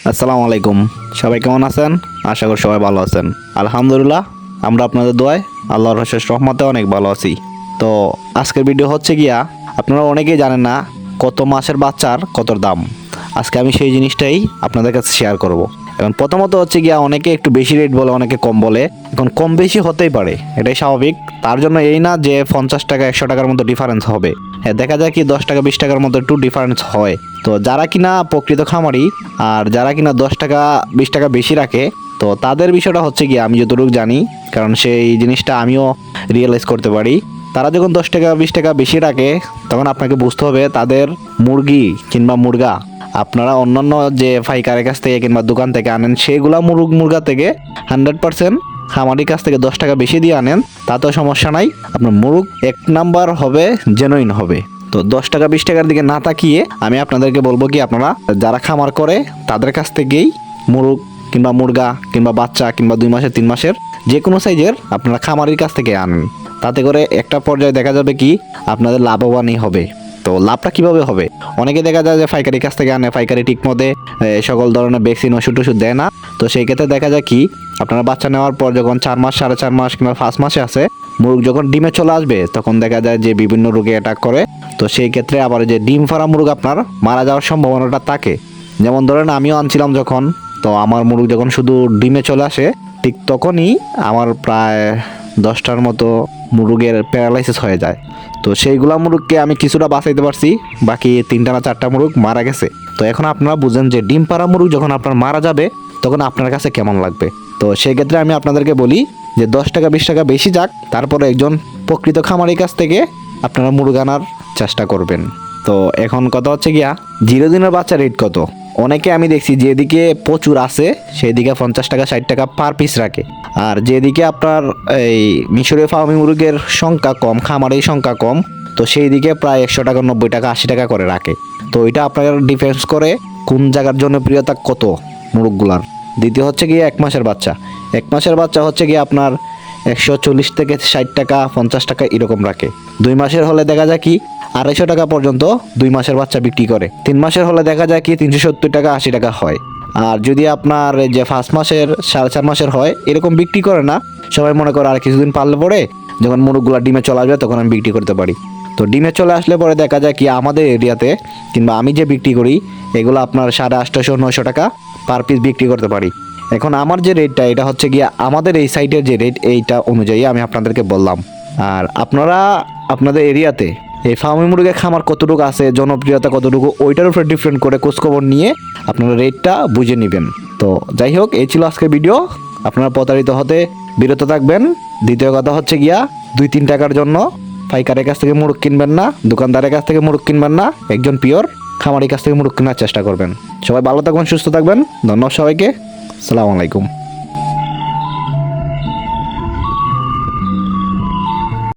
আসসালামু আলাইকুম। সবাই কেমন আছেন? আশা করি সবাই ভালো আছেন। আলহামদুলিল্লাহ, আমরা আপনাদের দোয়ায় আল্লাহর অশেষ রহমতে অনেক ভালো আছি। তো আজকের ভিডিও হচ্ছে গিয়া, আপনারা অনেকেই জানেন না কত মাসের বাচ্চার কত দাম। আজকে আমি সেই জিনিসটাই আপনাদের কাছে শেয়ার করব। এখন প্রথমত হচ্ছে গিয়া, অনেকে একটু বেশি রেট বলে, অনেকে কম বলে। এখন কম বেশি হতেই পারে, এটাই স্বাভাবিক। তার জন্য এই না যে 50 টাকা 100 টাকার মতো ডিফারেন্স হবে। হ্যাঁ, দেখা যায় কি 10 টাকা 20 টাকার মতো একটু ডিফারেন্স হয়। তো যারা কিনা প্রকৃত খামারি আর যারা কিনা 10 টাকা 20 টাকা বেশি রাখে, তো তাদের বিষয়টা হচ্ছে কি, আমি যতটুকু জানি, কারণ সেই জিনিসটা আমিও রিয়েলাইজ করতে পারি। তারা যখন 10 টাকা 20 টাকা বেশি রাখে, তখন আপনাকে বুঝতে হবে তাদের মুরগি কিংবা মুরগা আপনারা অন্যান্য যে পাইকারের কাছ থেকে কিংবা দোকান থেকে আনেন, সেগুলা মুরগা থেকে 100% খামারির কাছ থেকে 10 টাকা বেশি দিয়ে আনেন, তাতেও সমস্যা নাই। আপনার মুরগ এক নাম্বার হবে, জেনুইন হবে। তো 10 টাকা 20 টাকার দিকে না তাকিয়ে আমি আপনাদেরকে বলবো কি, আপনারা যারা খামার করে তাদের কাছ থেকেই মুরগ কিংবা মুরগা কিংবা বাচ্চা কিংবা 2 মাসের 3 মাসের যে কোনো সাইজের আপনারা খামারির কাছ থেকে আনেন। তাতে করে একটা পর্যায়ে দেখা যাবে কি, আপনাদের লাভবানই হবে। তো লাভটা কিভাবে হবে? অনেকে দেখা যায় যে পাইকারি কাছ থেকে আনে, পাইকারি ঠিক মতে সকল ধরনের ভ্যাকসিন ওষুধ টষুধ দেয় না। তো সেই ক্ষেত্রে দেখা যায় কি, আপনারা বাচ্চা নেওয়ার পর যখন 4 মাস 4.5 মাস কিংবা 5 মাসে আছে, মুরগ যখন ডিমে চলে আসবে, তখন দেখা যায় যে বিভিন্ন রোগে অ্যাটাক করে। তো সেই ক্ষেত্রে আবার যে ডিম ফারা মুরগ আপনার মারা যাওয়ার সম্ভাবনাটা থাকে। যেমন ধরেন আমিও আনছিলাম যখন, তো আমার মুরগ যখন শুধু ডিমে চলে আসে, ঠিক তখনই আমার প্রায় 10টার মতো মুরগের প্যারালাইসিস হয়ে যায়। তো সেইগুলা মুরগকে আমি কিছুটা বাঁচাইতে পারছি, বাকি 3টা না 4টা মুরগ মারা গেছে। তো এখন আপনারা বুঝেন যে ডিম পাড়া মুরগ যখন আপনার মারা যাবে, তখন আপনার কাছে কেমন লাগবে। তো সেই ক্ষেত্রে আমি আপনাদেরকে বলি যে 10 টাকা 20 টাকা বেশি যাক, তারপরে একজন প্রকৃত খামারির কাছ থেকে আপনারা মুরগ আনার চেষ্টা করবেন। তো এখন কথা হচ্ছে গিয়া, 0 দিনের বাচ্চা রেট কত? অনেকে আমি দেখছি যেদিকে প্রচুর আছে সেদিকে 50 টাকা 60 টাকা পার পিস রাখে, আর যেদিকে আপনার এই মিশরীয় ফার্মি মুরগের সংখ্যা কম, খামারের সংখ্যা কম, তো সেই দিকে প্রায় 100 টাকা 90 টাকা 80 টাকা করে রাখে। তো এটা আপনার ডিফেন্স করে কোন জায়গার জনপ্রিয়তা কত মুরগগুলার। দ্বিতীয় হচ্ছে গিয়ে 1 মাসের বাচ্চা। 1 মাসের বাচ্চা হচ্ছে গিয়ে আপনার 140 থেকে 60 টাকা 50 টাকা এরকম রাখে। 2 মাসের হলে দেখা যায় কি 250 টাকা পর্যন্ত 2 মাসের বাচ্চা বিক্রি করে। 3 মাসের হলে দেখা যায় কি 370 টাকা 80 টাকা হয়। আর যদি আপনার যে 5 মাসের 4.5 মাসের হয়, এরকম বিক্রি করে না। সবাই মনে করে আর কিছুদিন পারলে পরে যখন মুরগগুলা ডিমে চলে আসবে তখন আমি বিক্রি করতে পারি। তো ডিমে চলে আসলে পরে দেখা যায় কি, আমাদের এরিয়াতে কিংবা আমি যে বিক্রি করি, এগুলো আপনার 850-900 টাকা পার পিস বিক্রি করতে পারি। এখন আমার যে রেটটা, এটা হচ্ছে গিয়ে আমাদের এই সাইটের যে রেট, এইটা অনুযায়ী আমি আপনাদেরকে বললাম। আর আপনারা আপনাদের এরিয়াতে এই ফার্মি মুরগির খামার কতটুকু আছে, জনপ্রিয়তা কতটুকু, ওইটার উপরে ডিফারেন্ট করে খোঁজখবর নিয়ে আপনারা রেটটা বুঝে নেবেন। তো যাই হোক, এই ছিল আজকের ভিডিও। আপনারা প্রতারিত হতে বিরত থাকবেন। দ্বিতীয় কথা হচ্ছে গিয়া, 2-3 টাকার জন্য পাইকারের কাছ থেকে মুরগ কিনবেন না, দোকানদারের কাছ থেকে মুরগ কিনবেন না, একজন পিওর খামারের কাছ থেকে মুরগ কেনার চেষ্টা করবেন। সবাই ভালো থাকবেন, সুস্থ থাকবেন। ধন্যবাদ সবাইকে। আসসালামু আলাইকুম।